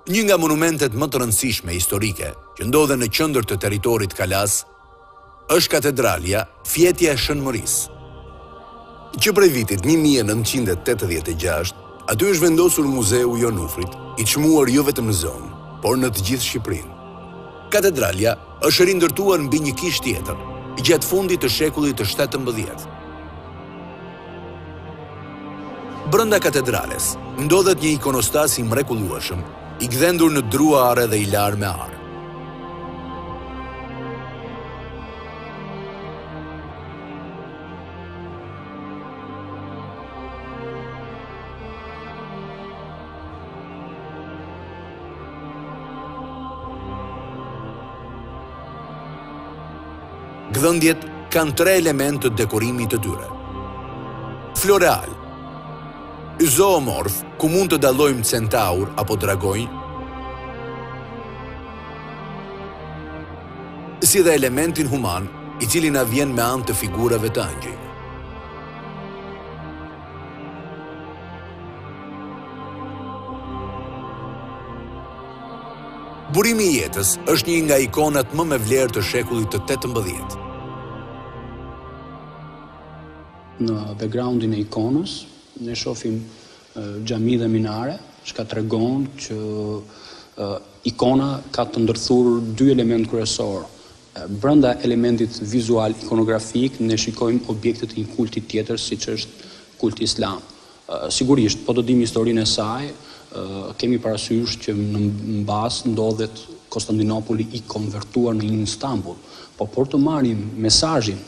Një nga monumentet më të rëndësishme historike që ndodhen në qendër të territorit kalas është katedralja Fjetja e Shënmërisë. Që prej vitit 1986, aty është vendosur Muzeu i Onufrit, i çmuar jo vetëm në zonë, por në të gjithë Shqipërinë. Katedralja është rindërtuar mbi një kishë tjetër, gjatë fundit të shekullit të 17. Brenda katedrales ndodhet një ikonostas i mrekullueshëm, i gdhendur në drua are dhe i larë me are. Gdhëndjet kanë 3 element të dekorimit të tyre. Floreal, zoomorf, ku mund të dallojmë centaur apo dragonj, si dhe elementin human, i cili na vjen me anë të figurave të angjëjve. Burimi i jetës është një nga ikonat më me vlerë të shekullit të 18. Në backgroundin e ikonës, ne shohim xhami dhe minare, që ka tregon që ikona ka të ndërthurë 2 element kryesor. Brenda elementit vizual ikonografik, ne shikojmë objektet e një kulti tjetër, siç është kulti islam. Sigurisht, po të dim historinë e saj, kemi parasysh që në mbas ndodhet Konstantinopoli i konvertuar në një Istanbul. Po por të marrim mesazhin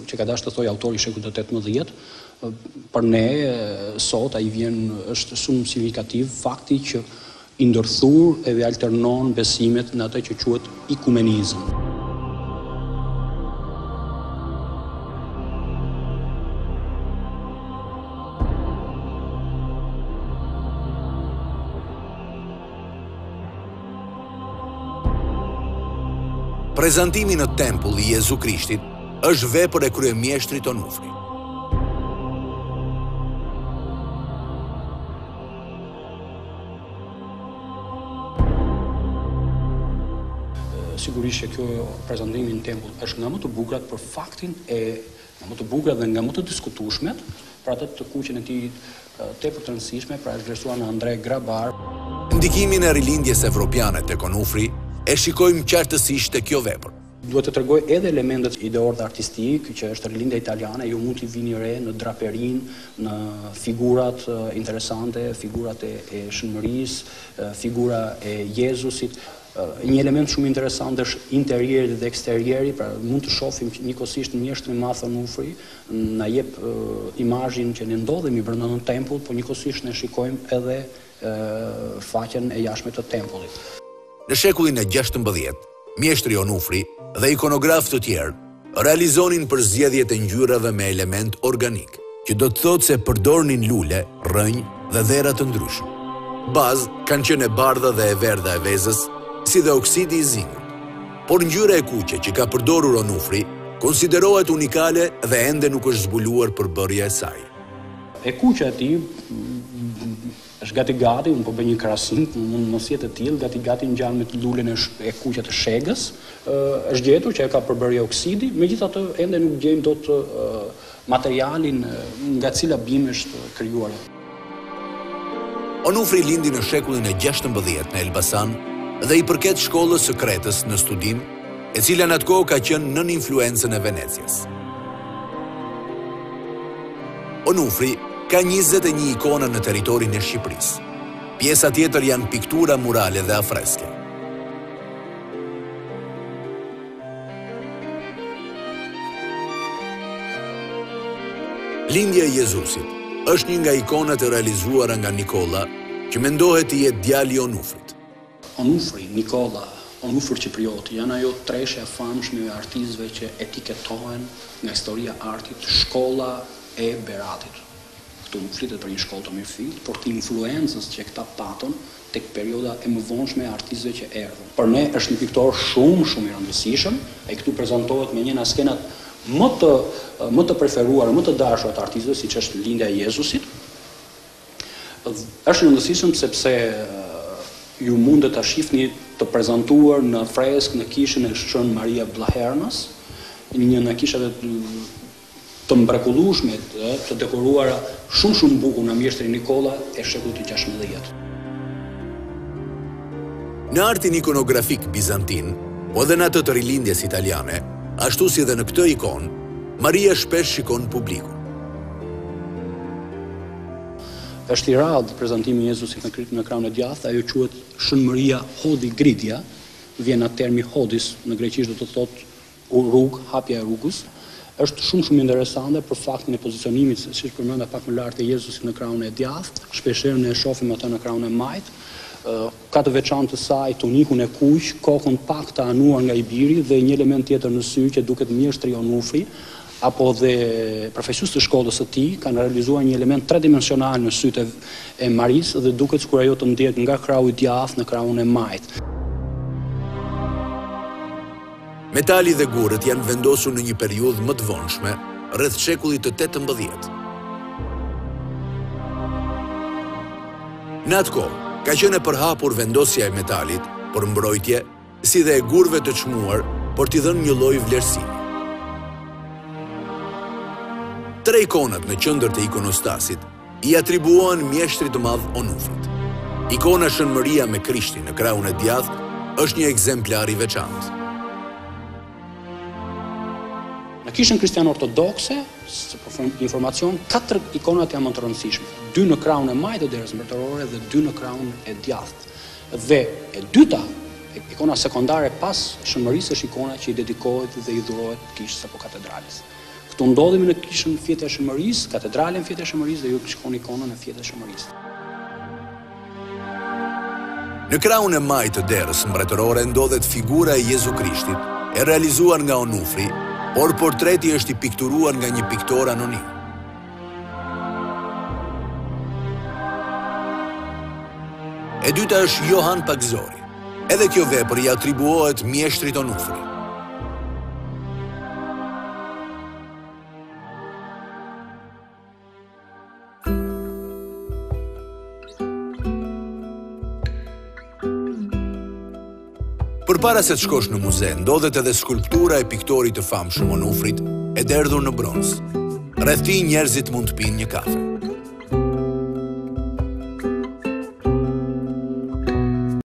që ka dashur të thojë autori i shekullit të 18, për ne sot ai është shumë signifikativ fakti që i ndërthur edhe alternon besimet në atë që quhet ikumenizëm. Prezantimi në tempull i Jezu Krishtit është vepër e kryemjeshtrit Onufri. Sigurisht që kjo prezantimi në tempull është nga më të bukurat për faktin nga më të bukurat dhe nga më të diskutueshmet, për atë të kuqen e tij tepër të rëndësishme, pra është vlerësuar në Andrej Grabar. Ndikimin e rilindjes evropiane tek Onufri e shikojmë qartësisht te kjo vepër. Duhet të tregoj edhe elementet ideor dhe artistik, që është rilindja italiane, ju mund t'i vini re në draperin, në figurat interesante, figurat e shënmërisë, figura e Jezusit. Një element shumë interesant është interieri dhe eksterieri, pra mund të shohim njëkohësisht mjeshtrin e madh Onufri, na jep imazhin që ne ndodhemi brenda në tempull, por njëkohësisht ne shikojmë edhe faqen e jashtme të tempullit. Në shekullin e 16, mjeshtri Onufri dhe ikonograf të tjerë realizonin përzgjedhjet e ngjyrave me element organik, që do të thotë se përdornin lule, rrënjë dhe dhera të ndryshme. Bazë kanë qenë e bardha dhe e verdha e vezës, si dhe oksidi i zingut. Por ngjyra e kuqe që ka përdorur Onufri konsiderohet unikale dhe ende nuk është zbuluar përbërja e saj. E kuqja e tij është gati, unë po bëj një krahasim, mund mos jetë e tillë, gati ngjan me lulen e kuqe të shegës, është gjetur që e ka përbërje oksidi, megjithatë ende nuk gjejmë dot materialin nga cila bim është krijuar. Onufri lindi në shekullin e 16 në Elbasan dhe i përket shkollës së Kretës në studim, e cila në atë kohë ka qenë nën influencën e Venecias. Onufri ka 21 ikona në territorin e Shqipërisë. Pjesa tjetër janë piktura murale dhe afreske. Lindja e Jezusit është një nga ikonat e realizuara nga Nikola, që mendohet të jetë djali i Onufrit. Onufri, Nikola, Onufër Qiprioti janë ajo treshe e famshme e artistëve që etiketohen nga historia e artit shkolla e Beratit. Këtu nuk flitet për një shkollë të mirëfillt, por të influencës që këta patën tek perioda e mëvonshme e artistëve që erdhën. Për ne është një piktor shumë i rëndësishëm, e këtu prezantohet me një nga skenat më të preferuar, më të dashura të artistëve, siç është lindja e Jezusit. Është i rëndësishëm sepse ju mundet ta shihni të prezantuar në freskë në kishën e Shën Maria Blahernës, një nga kishave të mrekullueshme, të dekoruara shumë bukur nga mjeshtri Nikola e shekullit të 16. Në artin ikonografik bizantin, po edhe në atë të rilindjes italiane, ashtu si edhe në këtë ikon, Maria shpesh shikon publikun. Është i rrallë prezantimi i Jezusit në krahun e djathtë, ajo quhet Shënmëria Hodi Gridja, vjen nga termi hodis, në greqisht do të thotë rrugë, hapja e rrugës. Është shumë interesante për faktin e pozicionimit, siç përmenda pak më lart, e Jezusit në krahun e djathtë, shpeshherë ne e shohim atë në krahun e majt. Ka të veçantë të saj tunikun e kuq, kokën pak të anuar nga i biri dhe një element tjetër në sy që duket mjeshtri Onufri, apo dhe profesues të shkollës së tij kanë realizuar një element tridimensional në sytë e Marisë dhe duket sikur ajo të ndjehet nga krahu i djathtë në krahun e majt. Metali dhe gurët janë vendosur në një periudhë më të vonshme, rreth shekullit të 18. Në atë kohë, ka qenë e përhapur vendosja e metalit për mbrojtje, si dhe e gurëve të çmuar, por t'i dhënë një lloj vlerësimi. 3 ikonat në qendër të ikonostasit i atribuohen mjeshtrit të madh Onufrit. Ikona Shënmëria me Krishtin në krahun e djathtë është një ekzemplar i veçantë. Në kishën kristiane ortodokse, për informacion, 4 ikonat janë më të rëndësishme. 2 në krahun e majtë të derës mbretërore dhe 2 në krahun e djathtë. Dhe e dyta, ikona sekondare pas Shënmërisë, është ikona që i dedikohet dhe i dhurohet kishës apo katedrales. Këtu ndodhemi në kishën Fjetja e Shënmërisë, katedralen Fjetja e Shënmërisë dhe ju shikoni ikonën e Fjetës së Shënmërisë. Në krahun e majtë të derës mbretërore ndodhet figura e Jezu Krishtit, e realizuar nga Onufri, por portreti është i pikturuar nga një piktor anonim. E dyta është Johan Pagzori. Edhe kjo vepër i atribuohet mjeshtrit Onufri. Përpara se të shkosh në muze, ndodhet edhe skulptura e piktorit të famshëm Onufrit, e derdhur në bronz. Rreth tij njerëzit mund të pinë një kafe.